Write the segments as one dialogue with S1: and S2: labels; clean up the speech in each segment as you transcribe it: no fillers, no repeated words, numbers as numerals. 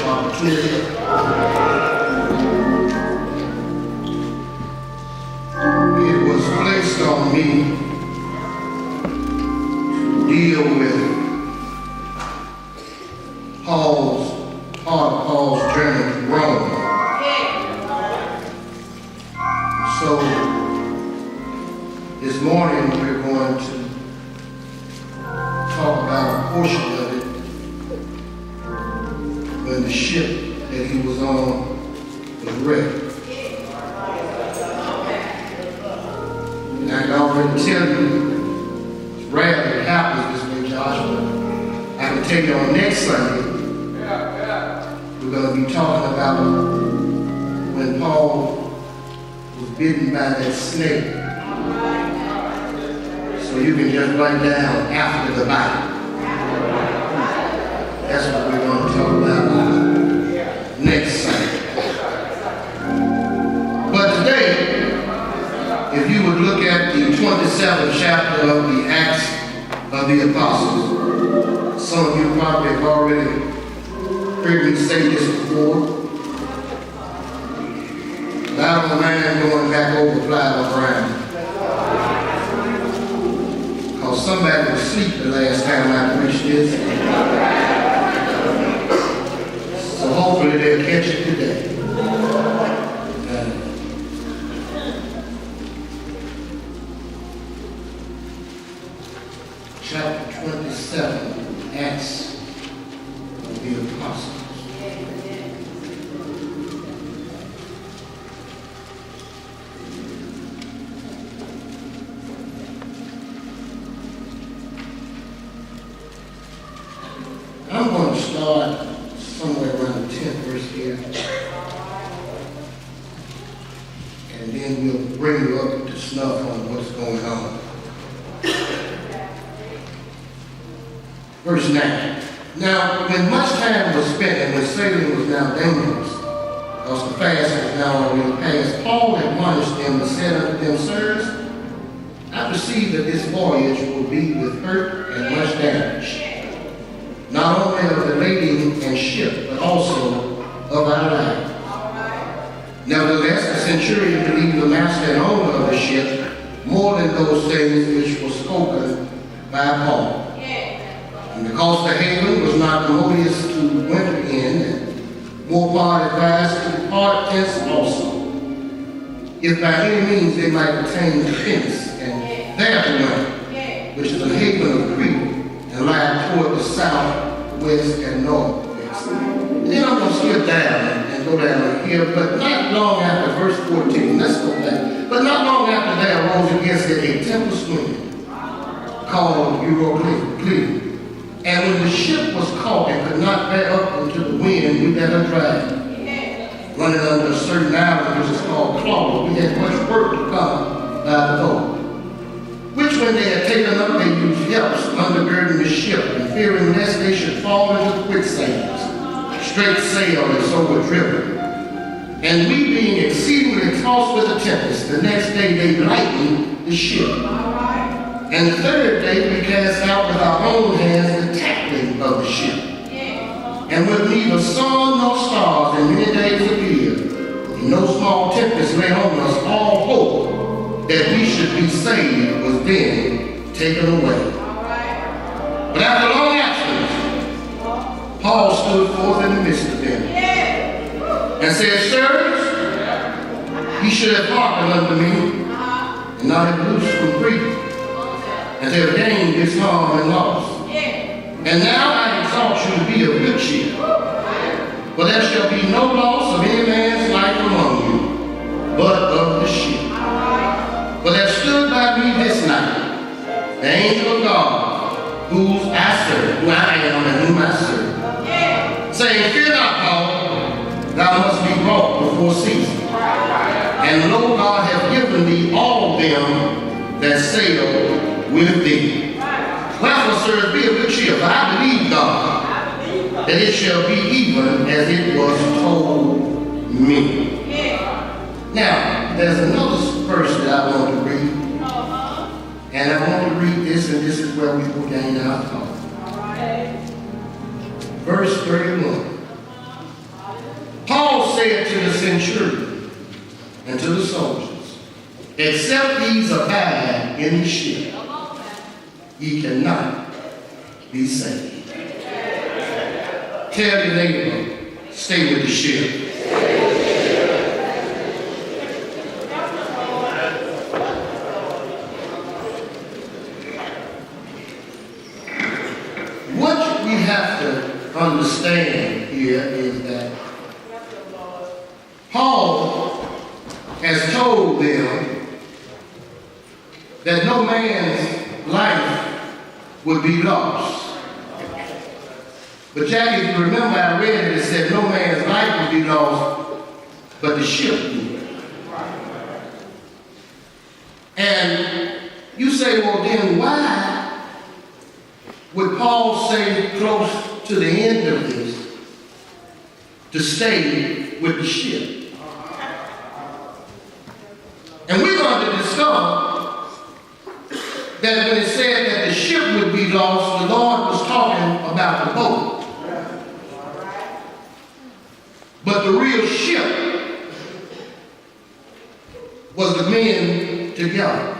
S1: worship opportunity. It was placed on me to deal with part of Paul's journey to Rome. So this morning we're going to talk about a portion of it when the ship that he was on was wrecked. And I can already tell you, it's rare that it happens this way, Josh, but I can tell you on next Sunday, we're going to be talking about when Paul was bitten by that snake. So you can just write down after the Bible. That's what we're going to talk about next Sunday. But today, if you would look at the 27th chapter of the Acts of the Apostles, some of you probably have already heard me say this before. About a man going back over Flyboy Ground. Because somebody was asleep the last time I preached this. So hopefully they'll catch it today. Chapter 27, Acts of the Apostles. I'm going to start somewhere around the 10th verse here. And then we'll bring you up to snuff on what's going on. Verse 9. Now, when much time was spent and when sailing was now dangerous, because the fast was now already past, Paul admonished them and said unto them, Sirs, I perceive that this voyage will be with hurt and much damage, not only of the lading and ship, but also of our life. Nevertheless, the centurion believed the master and owner of the ship more than those things which were spoken by Paul. And because the haven was not commodious to winter in, and more part advised to depart thence also, if by any means they might attain to Phoenix, and there to winter, which is a haven of Crete, and lie toward the south, west, and northwest. And then I'm going to skip down and go down here, but not long after verse 14, let's go back. But not long after there arose against it a tempest wind called Euroclid. And when the ship was caught and could not bear up into the wind, we let her drive. Running under a certain island which is called Claudia, we had much work to come by the boat. Which when they had taken up, they used helps undergirding the ship, and fearing lest they should fall into the quicksands, straight sailed and so were driven. And we being exceedingly tossed with a tempest, the next day they lightened the ship. And the third day we cast out with our own hands the tackling of the ship. And with neither sun nor stars and many days appeared, and no small tempest lay on us, all hope that we should be saved was then taken away. But after long absence, Paul stood forth in the midst of them and said, Sirs, ye should have hearkened unto me, and not have loosed from Crete, and they have gained this harm and loss. And now I exhort you to be of good cheer, for there shall be no loss of any man's life among you, but of the ship. For there stood by me this night the angel of God, whose I serve, who I am and whom I serve, saying, Fear not, Paul, thou must be brought before Caesar. And lo, God hath given thee all them that sail with thee. Wherefore, sirs, be of good cheer, for I believe God, that it shall be even as it was told me. Now, there's another verse that I want to read. And I want to read this, and this is where we will gain our thought. Verse 31. soldiers, except these abide in the ship, ye cannot be saved. Tell your neighbor, stay with the ship. What we have to understand here is that Paul has told them that no man's life would be lost. But Jackie, if you remember, I read it, it said no man's life would be lost, but the ship would. And you say, well then why would Paul say close to the end of this to stay with the ship? And we're going to discover that when it said that the ship would be lost, the Lord was talking about the boat. But the real ship was the men together.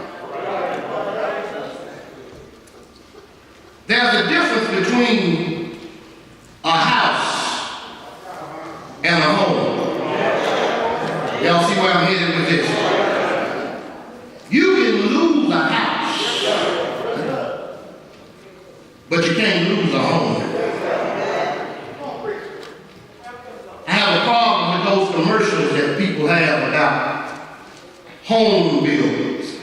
S1: There's a difference between a house and a home. Y'all see where I'm headed with this? You can lose a house, but you can't lose a home. I have a problem with those commercials that people have about home builders.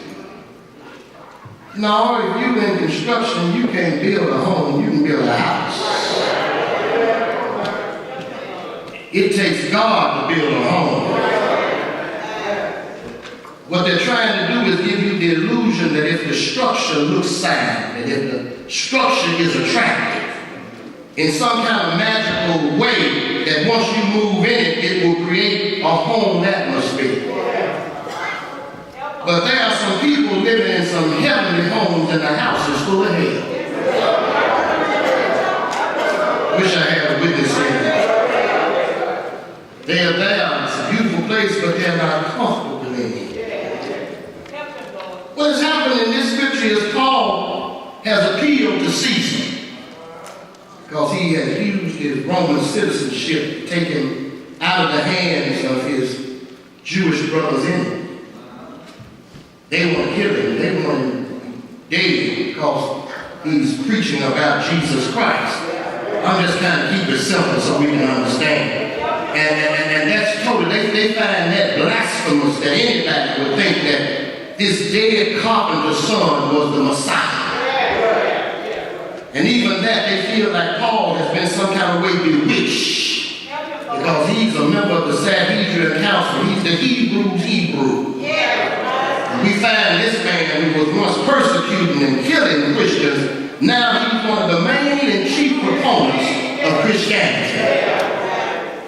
S1: No, if you're in construction, you can't build a home, you can build a house. It takes God to build a home. What they're trying to do is give you the illusion that if the structure looks sound, that if the structure is attractive, in some kind of magical way, that once you move in it, it will create a home atmosphere. But there are some people living in some heavenly homes and the house is full of hell. Wish I had a witness here. They are there, it's a beautiful place, but they're not comfortable in it. What has happened in this scripture is Paul has appealed to Caesar because he has used his Roman citizenship to take him out of the hands of his Jewish brothers in it. They want to kill him. They want him dead because he's preaching about Jesus Christ. I'm just trying to keep it simple so we can understand. And that's totally, they find that blasphemous that anybody would think that this dead carpenter's son was the Messiah. And even that, they feel like Paul has been some kind of way bewitched because he's a member of the Sanhedrin Council. He's the Hebrews Hebrew. And we find this man who was once persecuting and killing Christians, now he's one of the main and chief proponents of Christianity.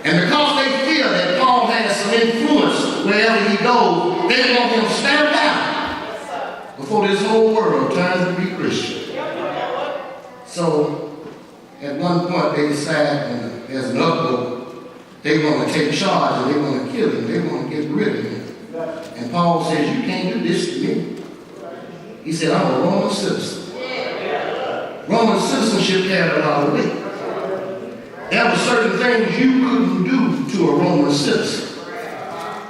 S1: And because they feel that Paul has some influence wherever he goes, they want him stamped out before this whole world turns to be Christian. So, at one point they decide, and there's an uproar, they want to take charge and they want to kill him, they want to get rid of him. And Paul says, you can't do this to me. He said, I'm a Roman citizen. Roman citizenship carried a lot of weight. There were certain things you couldn't do to a Roman citizen.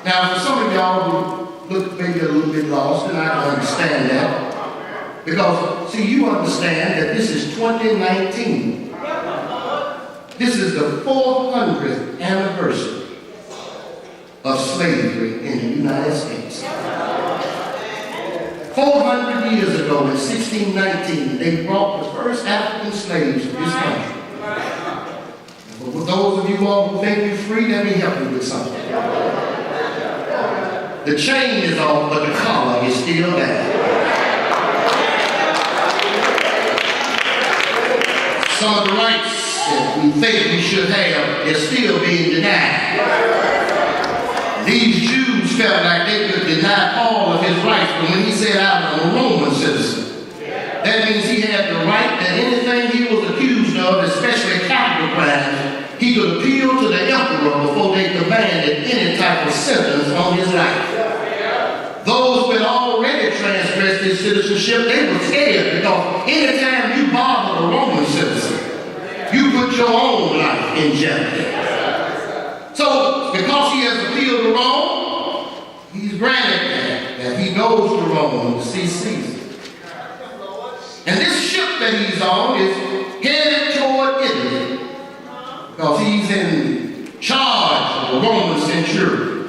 S1: Now, for some of y'all who look maybe a little bit lost, and I can understand that. Because, see, you understand that this is 2019. This is the 400th anniversary of slavery in the United States. 400 years ago, in 1619, they brought the first African slaves to this country. But for those of you all who think you're free, let me help you with something. The chain is off, but the collar is still there. Some of the rights that we think we should have are still being denied. These Jews felt like they could deny Paul of his rights, but when he said, I'm a Roman citizen, that means he had the right that anything he was accused of, especially capital crimes, he could appeal to the emperor before they demanded any type of sentence on his life. citizenship, they were scared because anytime you bother a Roman citizen, you put your own life in jeopardy. So, because he has appealed to Rome, he's granted that he goes to Rome to see Caesar. And this ship that he's on is headed toward Italy because he's in charge of the Roman centurion.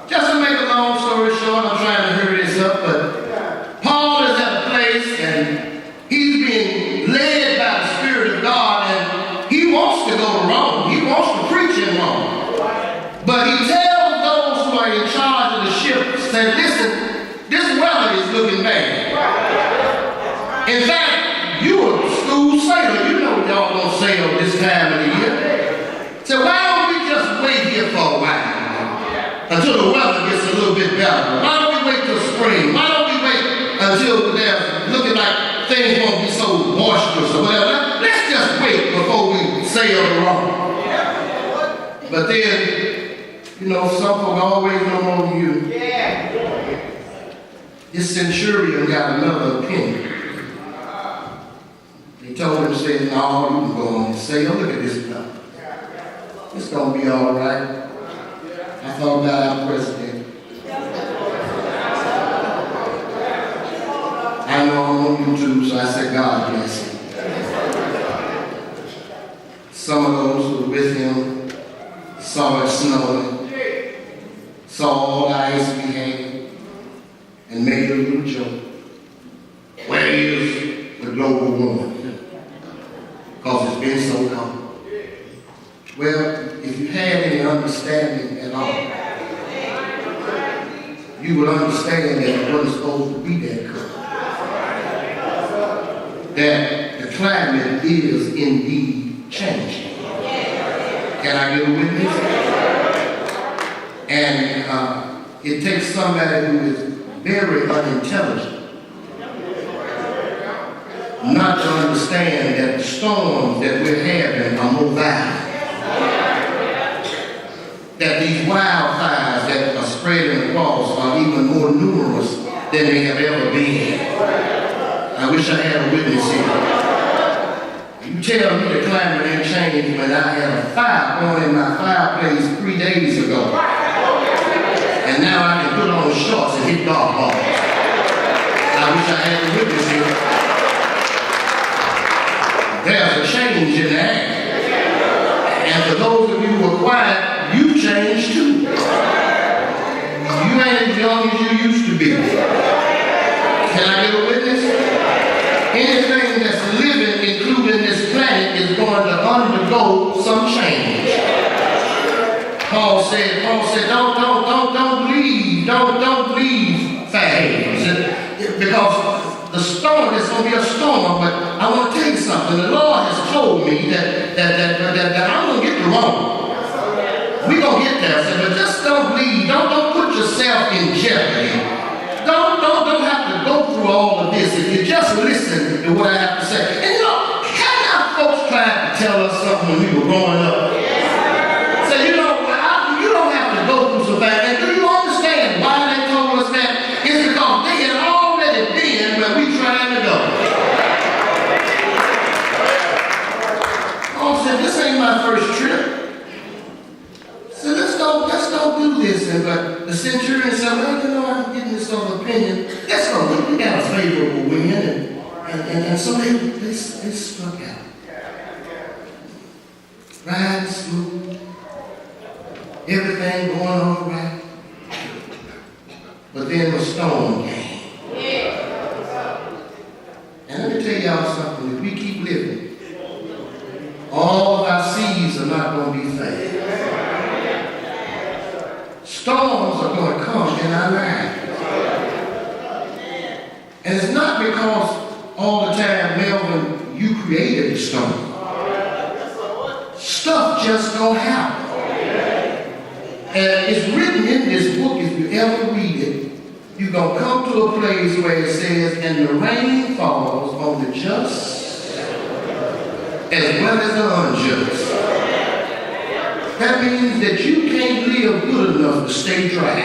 S1: Just to make a long story short, I'm trying to hurry this up, but Paul is at a place and he's being led by the Spirit of God, and he wants to go to Rome. He wants to preach in Rome. But he tells those who are in charge of the ship, said, listen, this weather is looking bad. In fact, you a school sailor. You know y'all don't sail this time of the year. So why don't we just wait here for a while until the weather gets a little bit better? Why don't we wait till spring? Why don't we wait until there's looking like things won't be so boisterous or whatever? Let's just wait before we sail to Rome. But then, you know, some folk always know more than you. This centurion got another opinion. He told him, said, no, you can go on and sail. Look at this stuff. It's going to be all right. I thought about our president. I know I'm on YouTube, so I said, God bless him. Some of those who were with him saw it snowing, saw all the ice we had, and made a little joke. Where is the global warming? Because it's been so long. Well, if you had any understanding at all, you would understand that it wasn't supposed to be that cold. That the climate is indeed changing. Can I get a witness? And it takes somebody who is very unintelligent not to understand that the storms that we're having are more violent. That these wildfires that are spreading across are even more numerous than they have ever been. I wish I had a witness here. You tell me the climate ain't changed when I had a fire going in my fireplace 3 days ago. And now I can put on shorts and hit golf balls. I wish I had a witness here. There's a change in that. And for those of you who are quiet, you changed too. You ain't as young as you used to be. Can I get a witness? Anything that's living, including this planet, is going to undergo some change. Paul said, don't leave fads. Because the storm is going to be a storm, but I want to tell you something. The Lord has told me that I'm going to get to Rome. We're going to get there. So, but just don't leave. Don't put yourself in jeopardy. Don't have to go through all of this. If you just listen to what I have to say. And you know, kind of folks tried to tell us something when we were growing up. Say, you know, you don't have to go through some things. And do you understand why they told us that? It's because they had already been where we trying to go. Paul said, this ain't my first trip. So let's go do this. But the centurion said, well, you know, I'm getting this other opinion. Let's go. We got a favorable wind. And so they struck out. Riding smooth. Everything going all right. But then the storm came. And let me tell y'all something. If we keep living, all of our seeds are not going to be fast. Storms are going to come in our lives. And it's not because all the time, Melvin, you created the storm. Stuff just don't happen. And it's written in this book, if you ever read it, you're going to come to a place where it says, and the rain falls on the just as well as the unjust. That means that you can't live good enough to stay dry.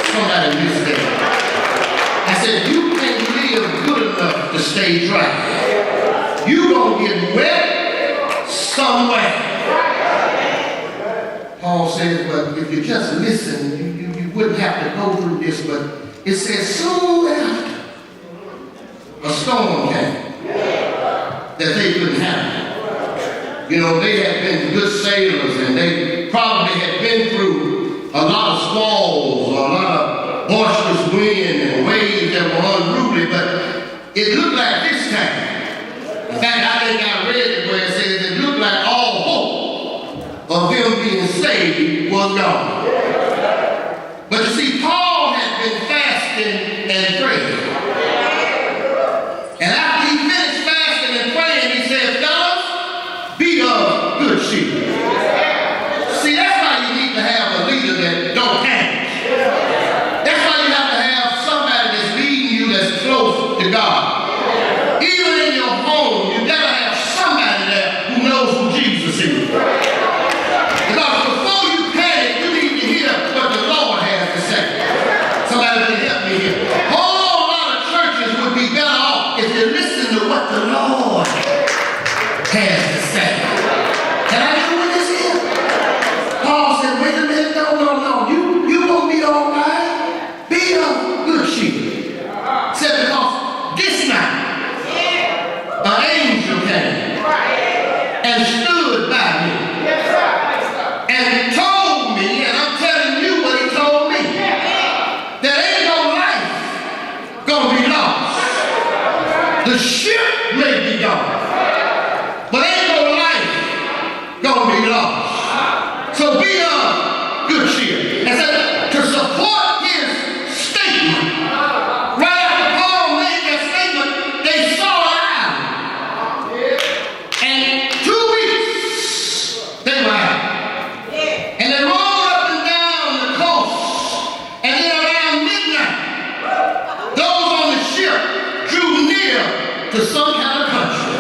S1: Somebody missed that. said, you can't live good enough to stay dry. You gonna get wet somewhere. Paul says, but if you just listen, you wouldn't have to go through this. But it says, soon after, a storm came that they couldn't handle. You know, they had been good sailors, and they probably had been through a lot of squalls, a lot of boisterous wind and waves that were unruly, but it looked like this time. In fact, I think I read it where it says it looked like all hope of them being saved was gone. But you see, Paul had been fasting and praying. And after he finished fasting and praying, he said, fellas, be of good cheer. See, that's why you need to have a leader that don't panic. That's why you have to have somebody that's leading you that's close to God. Even in your home, you gotta have somebody there who knows who Jesus is. Because before you panic, you need to hear what the Lord has to say. Somebody can help me here. A whole lot of churches would be better off if you listen to what the Lord has to say. Can I get with this here? Paul said, wait a minute, no. You gonna be all right. Be of good cheer. Said, because this night, an angel came and stood by me and told me, and I'm telling you what he told me, that ain't no life gonna be lost. The ship may be gone, but ain't no life gonna be lost. So be of good cheer. And said, to support his statement, right after Paul made that statement, they saw an island. And 2 weeks they were out. And they rolled up and down the coast. And then around midnight, those on the ship drew near to some kind of country.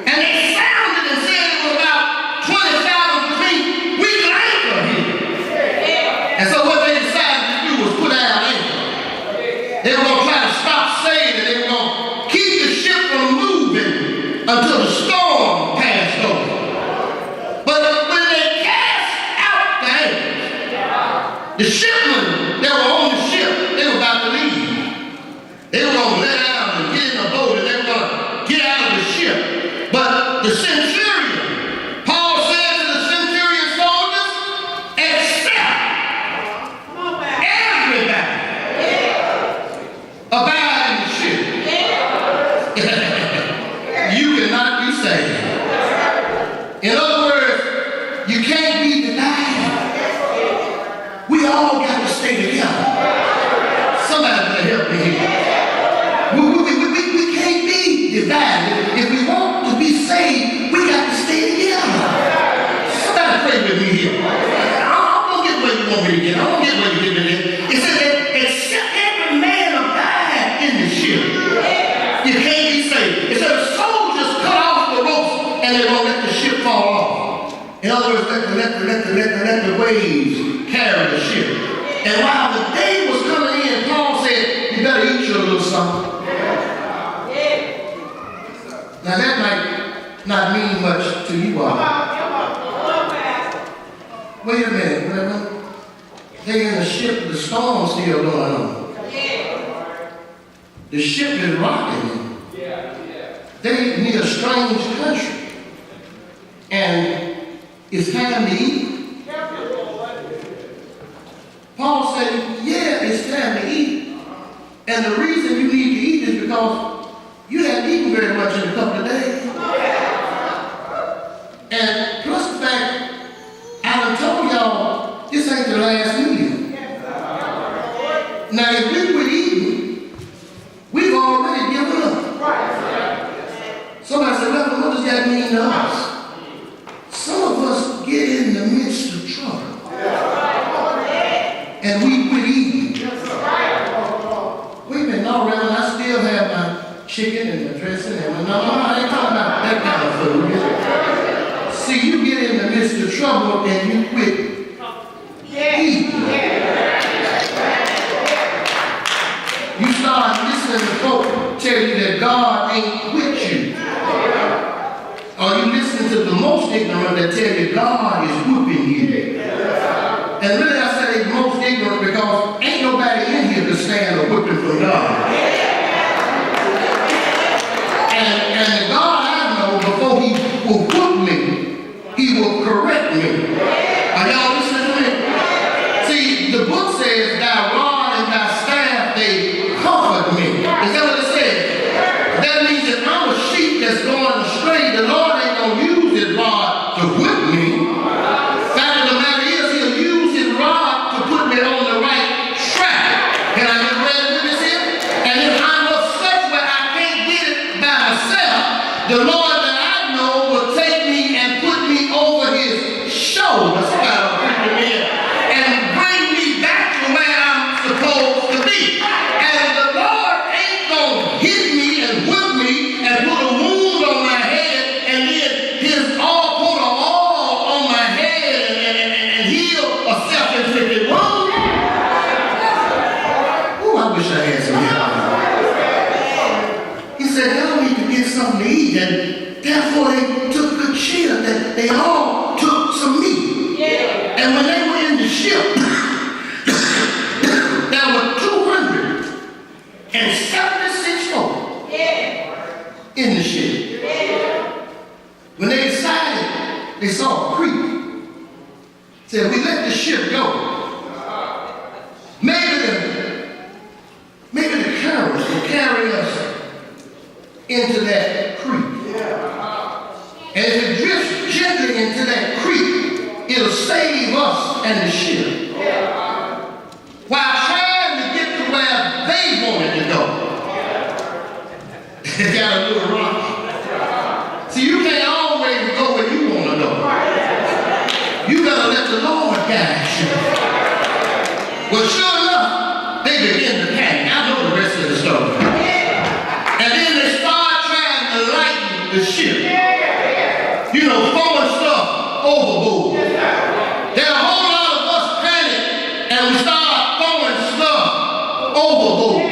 S1: And they sounded and said it was about 20,000 feet. We can anchor here. And so what they decided to do was put out anchor. They were going to try to stop sailing. They were going to keep the ship from moving until the storm passed over. But when they cast out the anchor, the shipmen that were on the ship, they were about to leave. They were going to let out and get in the boat, and they were going to get out of the ship. But the centurion, Paul said to the centurion soldiers, accept everybody abide in the ship. You cannot be saved. In other words, you can't be divided. We all got to stay together. Somebody better help me here. We can't be divided. If we want to be saved, we got to stay together. Somebody pray with me here. I don't get where you want me to get. I don't get where you get me to. It says that except every man abide in the ship, you can't be saved. It says soldiers cut off the ropes and they won't let the ship fall off. In other words, let the waves carry the ship. And while the day was coming in, Paul said, you better eat your little something. Now that might not mean much to you all. Wait a minute, brother. They in the ship, the storm's still going on. The ship is rocking. They near a strange country. And it's time to eat. Paul said, yeah, it's time to eat. And the reason you need to eat is because you haven't eaten very much in a couple of days. And plus the fact, I done told y'all, this ain't the last meal. Now, if we quit eating, we've already given up. Somebody said, well, what does that mean to us? Some of us get in the midst of trouble. And we quit eating. Wait a minute, no, Reverend, I still have my chicken and my dressing and my, no, I ain't talking about that kind of food. See, you get in the midst of trouble and you quit eating. You listen to folk tell you that God ain't with you. Or you listen to the most ignorant that tell you God is whooping you. And really I say they're most ignorant because ain't nobody in here to stand a whipping from God. And the God I know, before he will whoop me, he will correct me. Are y'all listening to me? See, the book says, thy rod and thy staff, they comfort me. Is that what it says? That means if I'm a sheep that's going astray, the Lord ain't going to use his rod to whip me. Fact of the matter is, he'll use his rod to put me on the right track. Can I get ready with this here? And if I'm upset where I can't get it by myself, the Lord that I know will take me and put me over his shoulder, and bring me back to where I'm supposed to be. And the Lord ain't going to hit me and whip me and put a wound on my head and then put a awl on my head and heal a self-inflicted wound. Ooh, I wish I had some help. He said, y'all need to get something to eat. And therefore they took good cheer that they all took some meat. Yeah. And when they were in the ship, there were 276 folk in the ship. When they decided, they saw a creek. Said, we let the ship go. Maybe the currents will carry us into that creek. And if it drifts gently into that creek, it'll save us and the ship. While trying to get to where they wanted to go. They got a little rock. See, you can't always go where you want to go. You gotta let the Lord guide you. Well, sure enough, they begin to panic. I know the rest of the story. And then they start trying to lighten the ship. You know, throwing stuff overboard. There are a whole lot of us panic and we start throwing stuff overboard.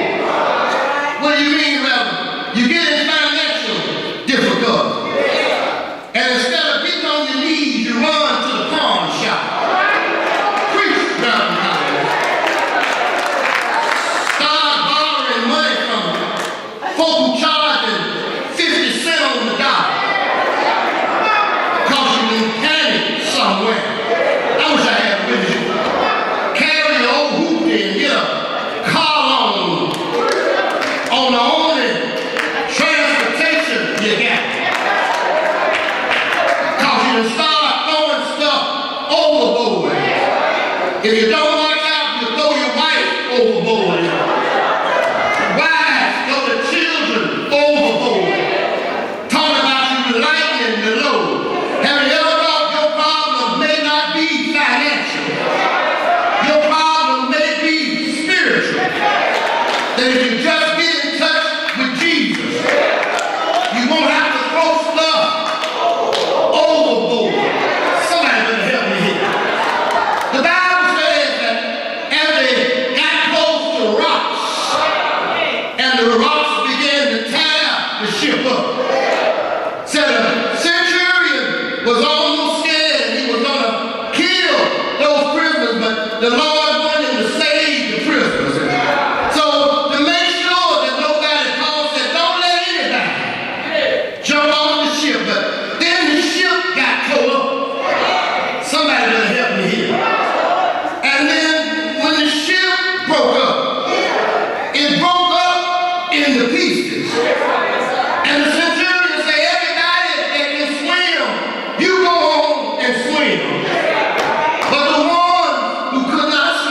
S1: What do you mean, Reverend? You get in financial difficulty. And instead of getting on your knees, you run to the pawn shop. Preach, Reverend Collins. Start borrowing money from folk who charging 50 cents on the dollar. Because you can panic somewhere. I wish I had a witness. Carry your old hoopty and get a car loan on the only transportation you got. Because you can start throwing stuff overboard. If you don't watch out, you throw your wife overboard. Wives throw the children overboard. Talking about you lightening the load. Have you ever thought your problem may not be financial? Your problem may be spiritual. That if you just get in touch with Jesus, you won't have to throw stuff overboard. Somebody better help me here. The Bible says that as they got close to rocks, and the rocks began to tear the ship up, said a centurion was almost scared and he was going to kill those prisoners, but the Lord wanted him to save the prisoners. So to make sure that nobody calls, said, don't let anybody jump off the ship. But then the ship got towed up. Somebody better help me here. And then when the ship broke up, it broke up into pieces. And the centurion said, everybody that can swim, you go on and swim. But the one who could not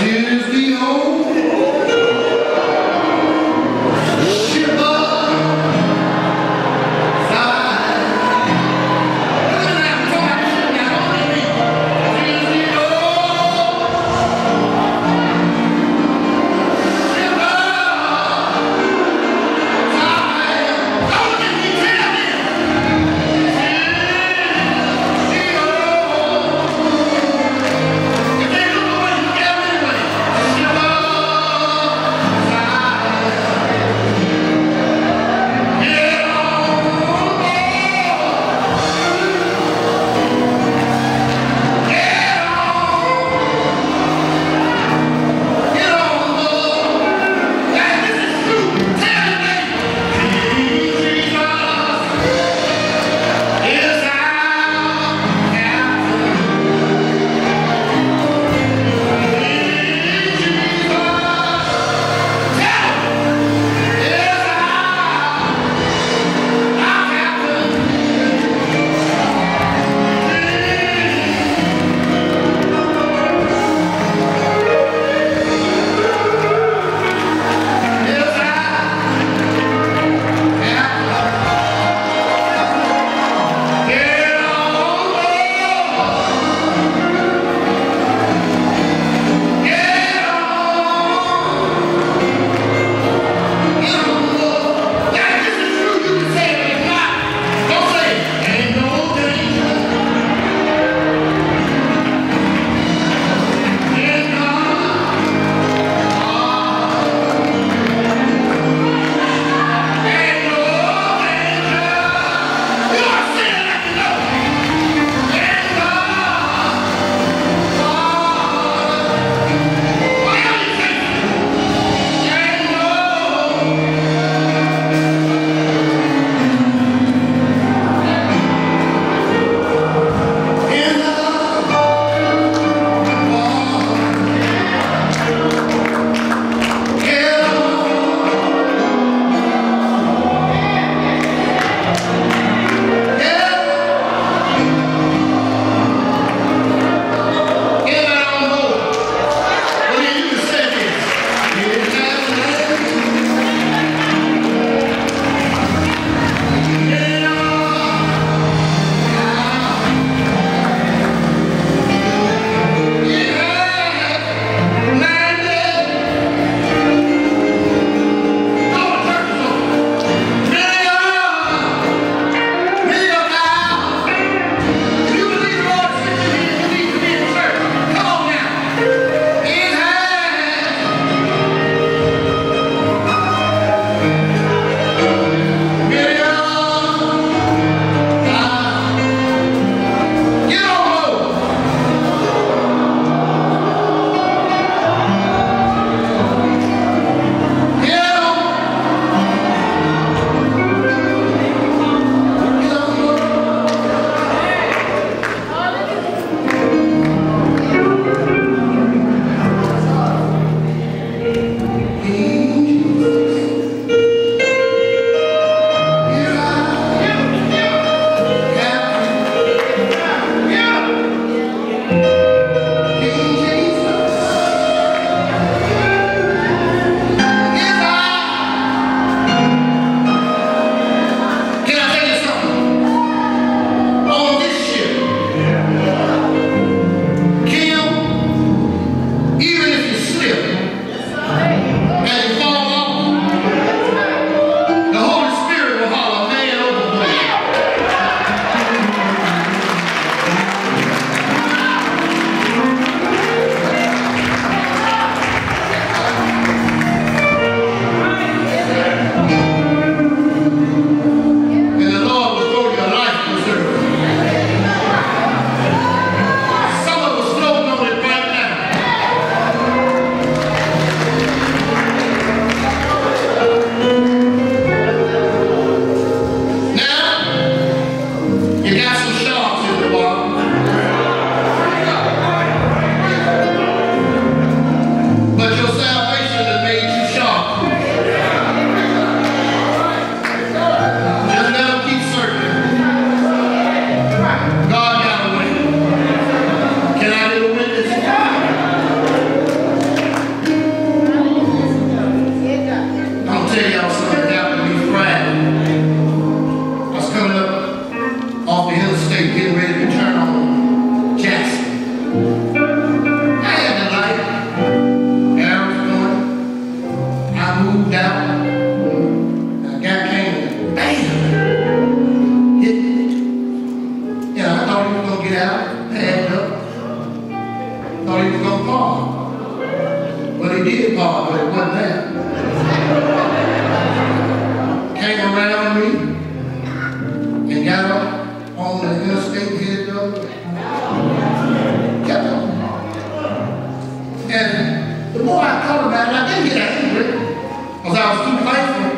S1: Tears the old shiver side. Look at that, talk about shit now, don't let me. Tears the old shiver side. Don't look at me, tell me. Tears the old. If they look away, look at them anyway. he did part, but it wasn't there. Came around me and got up on the interstate headed the other way. Kept on. And the more I thought about it, I didn't get angry because I was too thankful